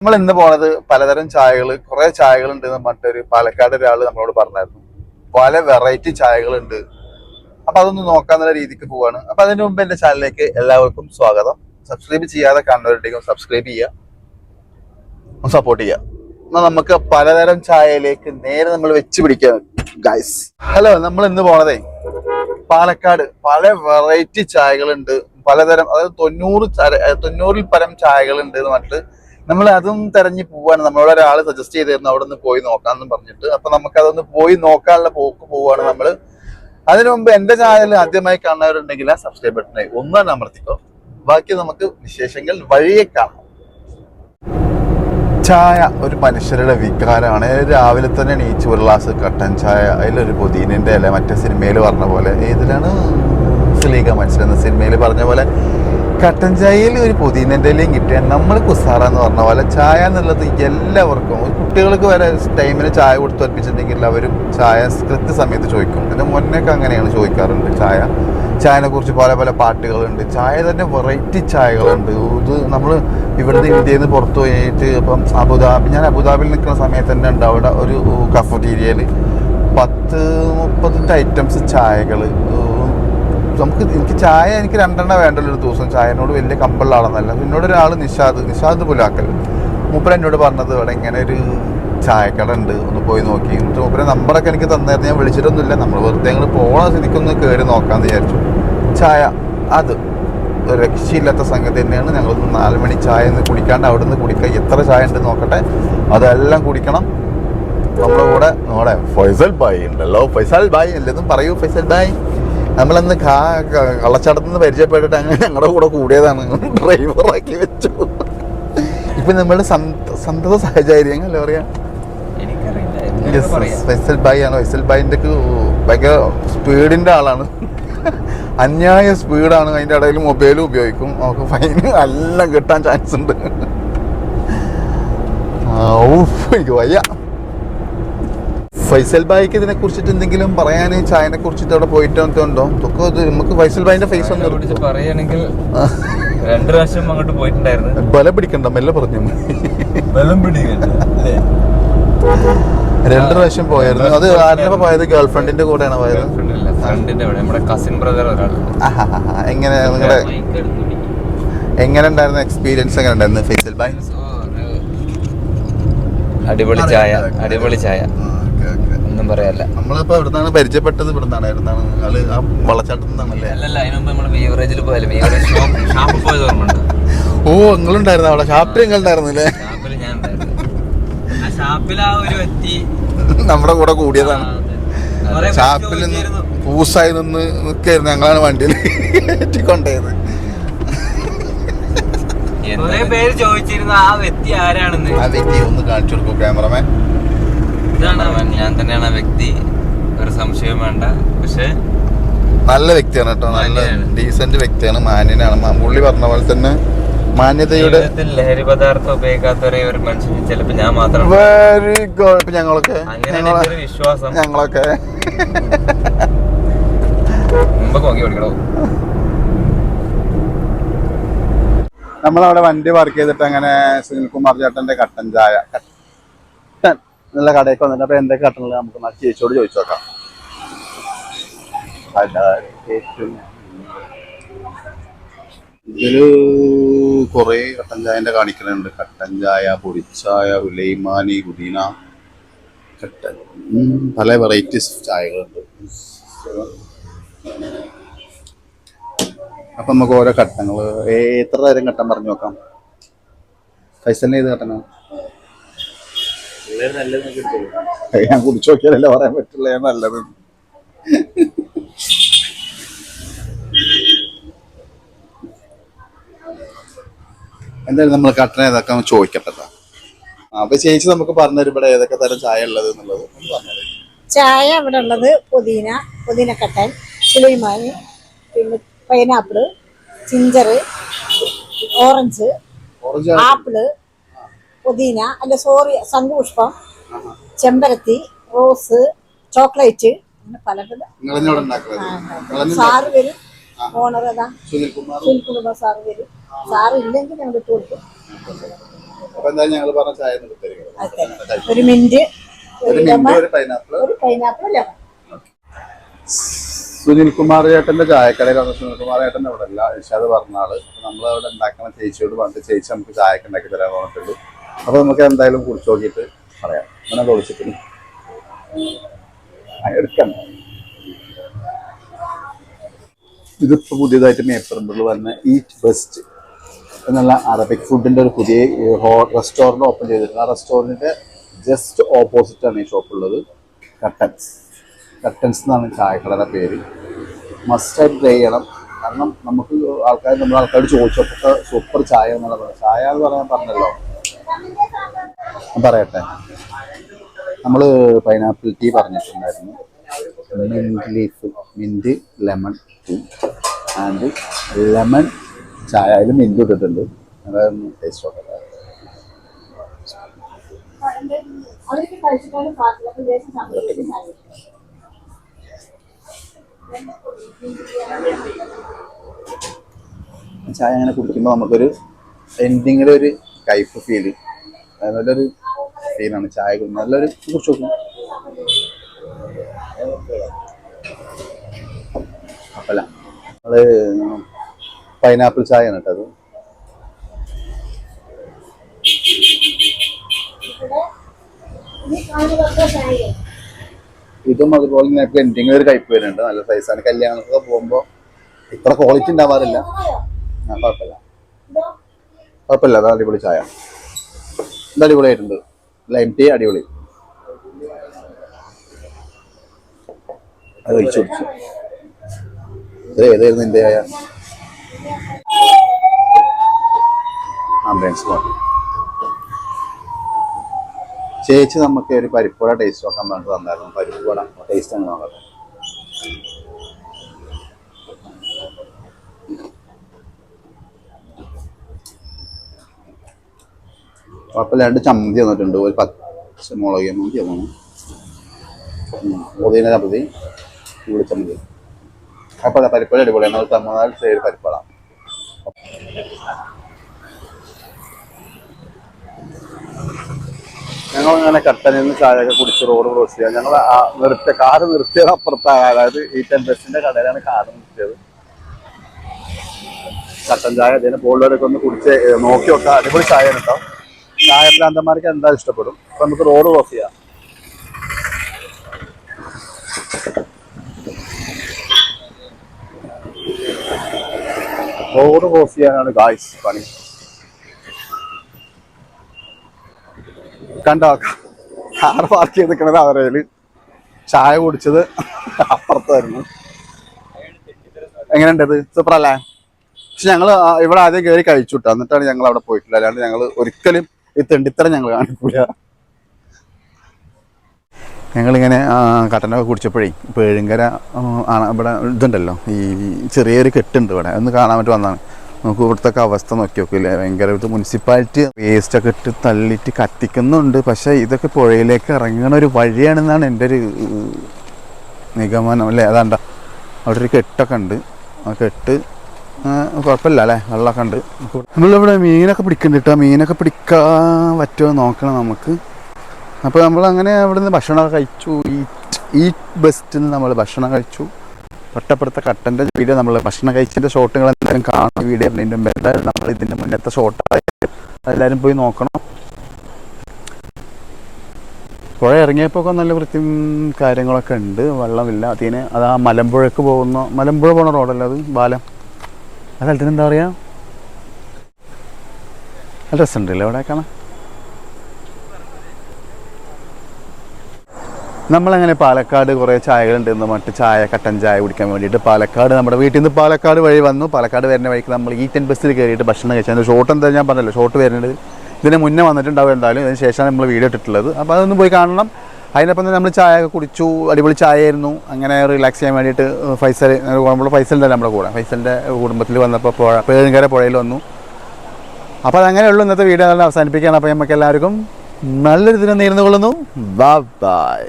നമ്മൾ ഇന്ന് പോണത് പലതരം ചായകൾ, കുറെ ചായകളുണ്ട് മറ്റൊരു പാലക്കാട് ഒരാള് നമ്മളോട് പറഞ്ഞായിരുന്നു. പല വെറൈറ്റി ചായകളുണ്ട്. അപ്പൊ അതൊന്ന് നോക്കാന്നുള്ള രീതിക്ക് പോവാണ്. അപ്പൊ അതിനു മുമ്പ് എന്റെ ചാനലിലേക്ക് എല്ലാവർക്കും സ്വാഗതം. സബ്സ്ക്രൈബ് ചെയ്യാതെ കാണുന്നവരുണ്ടെങ്കിൽ സബ്സ്ക്രൈബ് ചെയ്യുക, സപ്പോർട്ട് ചെയ്യുക. എന്നാൽ നമുക്ക് പലതരം ചായയിലേക്ക് നേരെ നമ്മൾ വെച്ച് പിടിക്കാം ഗൈസ്. ഹലോ, നമ്മൾ ഇന്ന് പോണതേ പാലക്കാട് പല വെറൈറ്റി ചായകളുണ്ട്. പലതരം, അതായത് 90ൽ പരം ചായകളുണ്ട് എന്ന് പറഞ്ഞിട്ട് നമ്മൾ അതും തെരഞ്ഞു പോവാണ്. നമ്മളോട് ഒരാൾ സജസ്റ്റ് ചെയ്തിരുന്നു അവിടെ നിന്ന് പോയി നോക്കാമെന്ന് പറഞ്ഞിട്ട്. അപ്പൊ നമുക്ക് അതൊന്ന് പോയി നോക്കാനുള്ള പോക്ക് പോവാണ് നമ്മള്. അതിനു മുമ്പ് എന്റെ ചാനൽ ആദ്യമായി കാണുന്നവരുണ്ടെങ്കിൽ ആ സബ്സ്ക്രൈബ് ബട്ടണായി ഒന്നാണ് അമർത്തിക്കോ. ബാക്കി നമുക്ക് വിശേഷങ്ങൾ വഴിയെ കാണാം. ചായ ഒരു മനുഷ്യരുടെ വികാരമാണ്. രാവിലെ തന്നെ എണീച്ച് ഒരു ഗ്ലാസ് കട്ടൻ ചായ, അതിലൊരു പുതിനന്റെ ഇല, മറ്റേ സിനിമയിൽ പറഞ്ഞ പോലെ, ഏതിലാണ് സുലീഖ മനസ്സിലെന്ന സിനിമയിൽ പറഞ്ഞ പോലെ കട്ടൻ ചായയിൽ ഒരു പുതിനന്റെ ഇലയും കിട്ടിയാൽ നമ്മൾ കുസാറാന്ന് പറഞ്ഞ പോലെ ചായ എന്നുള്ളത് എല്ലാവർക്കും, കുട്ടികൾക്ക് വരെ ടൈമിന് ചായ കൊടുത്ത് പഠിപ്പിച്ചിട്ടുണ്ടെങ്കിൽ അവരും ചായ കൃത്യസമയത്ത് ചോദിക്കും. എൻ്റെ മുന്നേക്ക് അങ്ങനെയാണ് ചോദിക്കാറുണ്ട്. ചായനെ കുറിച്ച് പല പല പാട്ടുകളുണ്ട്. ചായ തന്നെ വെറൈറ്റി ചായകളുണ്ട്. ഇത് നമ്മൾ ഇവിടുന്ന് ഇന്ത്യയിൽ നിന്ന് പുറത്തു പോയിട്ട് ഇപ്പം ഞാൻ അബുദാബിയിൽ നിൽക്കുന്ന സമയത്ത് തന്നെ ഉണ്ട് അവിടെ ഒരു കഫറ്റീരിയയിൽ 10-30 ഐറ്റംസ് ചായകൾ. എനിക്ക് ചായ എനിക്ക് 2 വേണ്ടല്ലോ ഒരു ദിവസം. ചായനോട് വലിയ കമ്പുള്ള ആളെന്നല്ല. എന്നോട് ഒരാൾ നിഷാദ് പുലാക്കൽ മൂപ്പര എന്നോട് പറഞ്ഞത് ഇവിടെ ഇങ്ങനെ ഒരു ചായക്കട ഉണ്ട്, ഒന്ന് പോയി നോക്കി. എന്നിട്ട് മൂപ്പര നമ്പറൊക്കെ എനിക്ക് തന്നായിരുന്നു. ഞാൻ വിളിച്ചിട്ടൊന്നുമില്ല. നമ്മൾ വെറുതെ ഞങ്ങൾ പോകണ സ്ഥിതിക്കൊന്ന് കയറി നോക്കാമെന്ന് വിചാരിച്ചു. ചായ അത് രക്ഷയില്ലാത്ത സംഗതി തന്നെയാണ്. ഞങ്ങളൊന്ന് 4 മണി ചായ ഒന്ന് കുടിക്കാണ്ട് അവിടെ നിന്ന് കുടിക്കുക. എത്ര ചായ ഉണ്ട് നോക്കട്ടെ, അതെല്ലാം കുടിക്കണം. നമ്മുടെ കൂടെ നമ്മുടെ ഫൈസൽ ബായ് ഉണ്ടല്ലോ. ഫൈസൽ ബായ് അല്ലെന്നും പറയൂ. ഫൈസൽ ബായ് നമ്മളന്ന് കള്ളച്ചാട്ടത്തുനിന്ന് പരിചയപ്പെട്ടിട്ട് അങ്ങനെ ഞങ്ങളുടെ കൂടെ കൂടിയതാണ്. ഡ്രൈവറാക്കി വെച്ചു. ഇപ്പൊ നമ്മളുടെ സന്തത സാഹചര്യം അല്ലേ പറയാ. ഫൈസൽ ബായ് ആണ്. ഫൈസൽ ബായിന്റെ ഭയങ്കര സ്പീഡിന്റെ ആളാണ്. അന്യായ സ്പീഡാണ്. അതിന്റെ ഇടയിൽ മൊബൈലും ഉപയോഗിക്കും. നമുക്ക് ഫൈന് എല്ലാം കിട്ടാൻ ചാൻസ് ഉണ്ട്. എനിക്ക് വയ്യ. ഫൈസൽ ബായിക്ക് ഇതിനെ കുറിച്ചിട്ട് എന്തെങ്കിലും പറയാൻ, ചായനെ കുറിച്ചിട്ട് അവിടെ പോയിട്ടുണ്ടോ? നമുക്ക് ഫൈസൽ ബായിന്റെ ഫേസ് ഒന്ന് പറയുകയാണെങ്കിൽ 2 പ്രാവശ്യം അങ്ങോട്ട് പോയിട്ടുണ്ടായിരുന്നു. ബലം പിടിക്കണ്ട, മെല്ലെ പറഞ്ഞു. ബലം പിടിക്കണ്ട. 2 പ്രാവശ്യം പോയായിരുന്നു. അത് ആരുടെ പോയത്? ഗേൾഫ്രണ്ടിന്റെ കൂടെയാണ് പോയത്. ഫ്രണ്ടിന്റെ കൂടെ, നമ്മുടെ കസിൻ ബ്രദർ ഒരാൾ. എങ്ങനെ ഉണ്ടായിരുന്നു എക്സ്പീരിയൻസ്? എങ്ങനെ ഉണ്ടായിരുന്നു ഫൈസൽ ബായ്? അടിപൊളി ചായ ഒന്നും പറയാല്ല. നമ്മളിപ്പോ ഇവിടുന്നാണ് പരിചയപ്പെട്ടത്. ഇവിടുന്നാണ് ആ വെള്ളച്ചാട്ടത്തിനാണല്ലേ? അല്ലല്ല, അതിന് മുമ്പ് നമ്മള് ബീവറേജിൽ പോയാലും ഷാപ്പിൽ പോയത് ഓർമ്മയുണ്ട്. ഓ, നിങ്ങളുണ്ടായിരുന്നു അവിടെ? ഷാപ്പിൽ നിങ്ങളുണ്ടായിരുന്നില്ലേ? ഷാപ്പിൽ ഞാൻ ഉണ്ടായിരുന്നു. ആ ഷാപ്പിൽ ആ ഒരു വ്യക്തി നമ്മുടെ കൂടെ കൂടിയതാണ്. ഷാപ്പിൽ നിന്ന് പൂസായി നിന്ന് നിൽക്കായിരുന്നു. ഞങ്ങളാണ് വണ്ടിയിൽ കയറ്റിക്കൊണ്ടേത്. പേര് ചോദിച്ചിരുന്നു ആ വ്യക്തി ആരാണെന്ന്. ആ വ്യക്തി ഒന്ന് കാണിച്ചു കൊടുക്കും ക്യാമറമാൻ. ഇതാണ് അവൻ, ഞാൻ തന്നെയാണ് ആ വ്യക്തി, ഒരു സംശയം വേണ്ട. പക്ഷെ നല്ല വ്യക്തിയാണ് കേട്ടോ. നല്ല ഡീസന്റ് വ്യക്തിയാണ്, മാന്യനാണ്. പുള്ളി പറഞ്ഞ പോലെ തന്നെ മാന്യതയുടെ. ലഹരി പദാർത്ഥം ഉപയോഗിക്കാത്തവരെ ഒരു മനുഷ്യൻ ചിലപ്പോ ഞാൻ മാത്രം. Very good. ഞങ്ങളൊക്കെ വിശ്വാസം. ഞങ്ങളൊക്കെ മുമ്പ് നോക്കി പഠിക്കണോ. നമ്മളവിടെ വണ്ടി പാർക്ക് ചെയ്തിട്ട് അങ്ങനെ സുനിൽകുമാർ ചേട്ടന്റെ കട്ടൻ ചായ നല്ല കടയൊക്കെ വന്നിട്ട് അപ്പൊ എന്തൊക്കെ കട്ടനുള്ളത് നമുക്ക് ചേച്ചിയോട് ചോദിച്ചു നോക്കാം. ഇതില് കൊറേ കട്ടൻ ചായന്റെ കാണിക്കുന്നുണ്ട്. കട്ടൻ ചായ, പൊടിച്ചായ, ഉലൈമാനി, പുതിന, കട്ടൻ, പല വെറൈറ്റീസ് ചായകളുണ്ട്. അപ്പൊ നമുക്ക് ഓരോ കട്ടങ്ങള്, എത്ര തരം കട്ടൻ പറഞ്ഞു നോക്കാം. ഫൈസലിന് ഏത് കട്ടനാണ് ഞാൻ കുടിച്ചു നോക്കിയാലല്ലേ പറയാൻ പറ്റുള്ള നല്ലത്. എന്തായാലും നമ്മൾ കട്ടൻ ഏതൊക്കെ ചോദിക്കട്ടെ. അപ്പൊ ചേച്ചി നമുക്ക് പറഞ്ഞുതരും ഇവിടെ ഏതൊക്കെ തരം ചായ ഉള്ളത് എന്നുള്ളത്. ചായ ഇവിടെ ഉള്ളത് പുതിന കട്ടൻ, സുലൈമാനി, പിന്നെ പൈനാപ്പിള്, ജിഞ്ചറ്, ഓറഞ്ച്, ആപ്പിള്, പുതിന, ശംഖുപുഷ്പം, ചെമ്പരത്തി, റോസ്, ചോക്ലേറ്റ്, അങ്ങനെ പലതരം. സാറ് വരും, ഓണർ സുനിൽകുമാർ സാറ് വരും. സാറ് ഇല്ലെങ്കിൽ ഞങ്ങൾ ഇട്ട് കൊടുക്കും. അപ്പൊ എന്തായാലും ഞങ്ങൾ പറഞ്ഞ ചായ ഒരു മിന്റ്, ഒരു മിന്റ്, ഒരു പൈനാപ്പിൾ, ഒരു പൈനാപ്പിൾ ലെമൺ. സുനിൽകുമാർ ചേട്ടന്റെ ചായക്കടയിലാണ്. സുനിൽകുമാർ ചേട്ടൻ അവിടെ അല്ല, ഇഷാദ് പറഞ്ഞ ആള്. നമ്മൾ അവിടെ ഉണ്ടാക്കുന്ന ചേച്ചിയോട് പറഞ്ഞിട്ട് ചേച്ചി നമുക്ക് ചായക്ക് ഉണ്ടാക്കി തരാൻ പറഞ്ഞിട്ടുണ്ട്. അപ്പൊ നമുക്ക് എന്തായാലും കുടിച്ചു നോക്കിയിട്ട് പറയാം. അങ്ങനെ വിളിച്ചിട്ട് എടുക്കണം. ഇതിപ്പോ പുതിയതായിട്ട് മേപ്പറമ്പിൽ വന്ന ഈറ്റ് ബെസ്റ്റ് എന്നുള്ള അറബിക് ഫുഡിന്റെ ഒരു പുതിയ റെസ്റ്റോറൻറ്റ് ഓപ്പൺ ചെയ്തിട്ടുണ്ട്. ആ റെസ്റ്റോറൻറ്റിന്റെ ജസ്റ്റ് ഓപ്പോസിറ്റ് ആണ് ഈ ഷോപ്പുള്ളത്. കട്ടൻസ് എന്നാണ് ചായക്കടയുടെ പേര്. മസ്റ്റായിട്ട് ട്രൈ ചെയ്യണം. കാരണം നമുക്ക് നമ്മൾ ആൾക്കാർ ചോദിച്ചപ്പോൾ സൂപ്പർ ചായ എന്നുള്ള പറയുന്നത്. ചായ എന്ന് പറയാൻ പറഞ്ഞല്ലോ, പറയട്ടെ. നമ്മൾ പൈനാപ്പിൾ ടീ പറഞ്ഞിട്ടുണ്ടായിരുന്നു, mint lemon tea and lemon ചായ. അതിൽ മിന്റ് ഇട്ടിട്ടുണ്ട്. അതായത് ടേസ്റ്റ് നോക്കാം. ചായ അങ്ങനെ കുടിക്കുമ്പോൾ നമുക്കൊരു എൻഡിങ്ങിലൊരു കയ്പ് ഫീല്, നല്ലൊരു ഫീലാണ് ചായ. നല്ലൊരു കുറിച്ച് നോക്കും. അപ്പല്ല നമ്മള് പൈനാപ്പിൾ ചായ ആണ് കേട്ടത്. ഇതും അതുപോലെ തന്നെ എൻഡിങ്ങിൽ ഒരു കയ്പ് വരുന്നുണ്ട്. നല്ല സൈസാണ്. കല്യാണങ്ങളൊക്കെ പോകുമ്പോൾ ഇത്ര ക്വാളിറ്റി ഉണ്ടാവാറില്ല. കുഴപ്പമില്ല, അത് അടിപൊളി ചായ. ഇത് അടിപൊളിയായിട്ടുണ്ട്. ലൈം ടീ അടിപൊളി. അത് കഴിച്ചു കുടിച്ചു. ഇത് ഏതായിരുന്നു എൻ്റെ ചായ? ആംബുലൻസ് പോകണം. ചേച്ചി നമുക്ക് ഒരു പരിപ്പുവട ടേസ്റ്റ് നോക്കാൻ വേണ്ടി തന്നായിരുന്നു. പരിപ്പുവട ടേസ്റ്റ് ആണ് നോക്കട്ടെ. കുഴപ്പമില്ല. 2 ചമ്മന്തി തന്നിട്ടുണ്ട്. ഒരു പച്ചമുളക് ചമ്മന്തി തോന്നുന്നു, പുതിന ചമ്മന്തി, ഉള്ളി ചമ്മന്തി. കുഴപ്പമില്ല. പരിപ്പുവട അടിപൊളിയാണ്. തമിഴ്നാട് സൈഡ് പരിപ്പുവട. ഞങ്ങളിങ്ങനെ കട്ടനിൽ നിന്ന് ചായയൊക്കെ കുടിച്ച് റോഡ് ക്രോസ് ചെയ്യാം. ഞങ്ങൾ കാറ് നിർത്തിയത് അപ്പുറത്താണ്. അതായത് ഈ ടെമ്പസിന്റെ കടയിലാണ് കാറ് നിർത്തിയത്. കട്ടൻ ചായ അതിന് പോലുള്ളവരൊക്കെ ഒന്ന് കുടിച്ച് നോക്കി നോക്കാം. അടിപൊളി ചായ ഉണ്ടാവും. ചായ പ്രാന്തന്മാർക്ക് എന്തായാലും ഇഷ്ടപ്പെടും. അപ്പൊ നമുക്ക് റോഡ് ക്രോസ് ചെയ്യാം. റോഡ് ക്രോസ് ചെയ്യാനാണ് ഗായ്സ് പണി. കണ്ടോ, കാർ പാർക്ക് ചെയ്ത് നിൽക്കണത് അവരേല്, ചായ കുടിച്ചത് അപ്പുറത്തായിരുന്നു. എങ്ങനെയുണ്ടത്? സൂപ്പർ അല്ലേ? പക്ഷെ ഞങ്ങൾ ഇവിടെ ആദ്യം കയറി കഴിച്ചുട്ടോ, എന്നിട്ടാണ് ഞങ്ങൾ അവിടെ പോയിട്ടില്ല. അല്ലാണ്ട് ഞങ്ങൾ ഒരിക്കലും ഈ തെണ്ടിത്തരം ഞങ്ങൾ കാണിക്കൂല. ഞങ്ങളിങ്ങനെ കട്ടനൊക്കെ കുടിച്ചപ്പോഴേ പേഴുങ്കര ഇവിടെ ഇതുണ്ടല്ലോ, ഈ ചെറിയൊരു കെട്ടുണ്ട് ഇവിടെ, ഒന്ന് കാണാൻ വേണ്ടി വന്നതാണ്. നമുക്ക് ഇവിടുത്തെ അവസ്ഥ നോക്കി നോക്കില്ലേ, ഭയങ്കര. ഇത് മുനിസിപ്പാലിറ്റി വേസ്റ്റൊക്കെ ഇട്ട് തള്ളിയിട്ട് കത്തിക്കുന്നുണ്ട്. പക്ഷേ ഇതൊക്കെ പുഴയിലേക്ക് ഇറങ്ങുന്ന ഒരു വഴിയാണെന്നാണ് എൻ്റെ ഒരു നിഗമനം അല്ലേ. അതാണ്ട അവിടെ ഒരു കെട്ടൊക്കെ ഉണ്ട്. ആ കെട്ട് കുഴപ്പമില്ല അല്ലേ, വെള്ളമൊക്കെ ഉണ്ട്. നമ്മളിവിടെ മീനൊക്കെ പിടിക്കുന്നുണ്ട് കേട്ടോ. മീനൊക്കെ പിടിക്കാൻ പറ്റുമോ നോക്കണം നമുക്ക്. അപ്പോൾ നമ്മളങ്ങനെ അവിടെ നിന്ന് ഭക്ഷണമൊക്കെ കഴിച്ചു. ഈ ബെസ്റ്റിൽ നിന്ന് നമ്മൾ ഭക്ഷണം കഴിച്ചു. തൊട്ടപ്പുറത്തെ കട്ടൻ്റെ വീഡിയോ നമ്മൾ ഭക്ഷണം കഴിച്ചതിൻ്റെ ഷോട്ടുകൾ എന്തായാലും കാണും. വീഡിയോ എന്തായാലും നമ്മൾ ഇതിൻ്റെ മുന്നത്തെ ഷോട്ടായി അതെല്ലാവരും പോയി നോക്കണം. പുഴ ഇറങ്ങിയപ്പോൾ ഒക്കെ നല്ല വൃത്തിയും കാര്യങ്ങളൊക്കെ ഉണ്ട്. വെള്ളമില്ല. അതിന് അത് ആ മലമ്പുഴക്ക് മലമ്പുഴ പോകുന്ന റോഡല്ല അത്, പാലം. ആ സ്ഥലത്തിന് എന്താ പറയുക, നല്ല രസമുണ്ടല്ലേ അവിടെ കാണാൻ. നമ്മളങ്ങനെ പാലക്കാട് കുറേ ചായകളുണ്ടെന്ന് മറ്റ് കട്ടൻ ചായ കുടിക്കാൻ വേണ്ടിയിട്ട് പാലക്കാട് നമ്മുടെ വീട്ടിൽ നിന്ന് പാലക്കാട് വഴി വന്നു. പാലക്കാട് വരുന്ന വഴിക്ക് നമ്മൾ ഈ 10 ബസ്സിൽ കയറിയിട്ട് ഭക്ഷണം കഴിച്ചാൽ ഷോട്ട് എന്താ ഞാൻ പറഞ്ഞല്ലോ, ഷോട്ട് വരുന്നത് ഇതിന് മുന്നേ വന്നിട്ടുണ്ടാവും എന്തായാലും. അതിന് ശേഷമാണ് നമ്മൾ വീഡിയോ ഇട്ടിട്ടുള്ളത്. അപ്പോൾ അതൊന്ന് പോയി കാണണം. അതിനൊപ്പം തന്നെ നമ്മൾ ചായ ഒക്കെ കുടിച്ചു. അടിപൊളി ചായ ആയിരുന്നു. അങ്ങനെ റിലാക്സ് ചെയ്യാൻ വേണ്ടിയിട്ട് ഫൈസലിൻ്റെ നമ്മുടെ കൂടെ, ഫൈസലിൻ്റെ കുടുംബത്തിൽ വന്നപ്പോൾ പേഴുങ്കര പുഴയിൽ വന്നു. അപ്പോൾ അതങ്ങനെയുള്ളൂ ഇന്നത്തെ വീഡിയോ അവസാനിപ്പിക്കുകയാണ്. അപ്പോൾ നമുക്ക് എല്ലാവർക്കും നല്ലൊരു ദിനം നേർന്നു കൊള്ളുന്നു. ബൈ.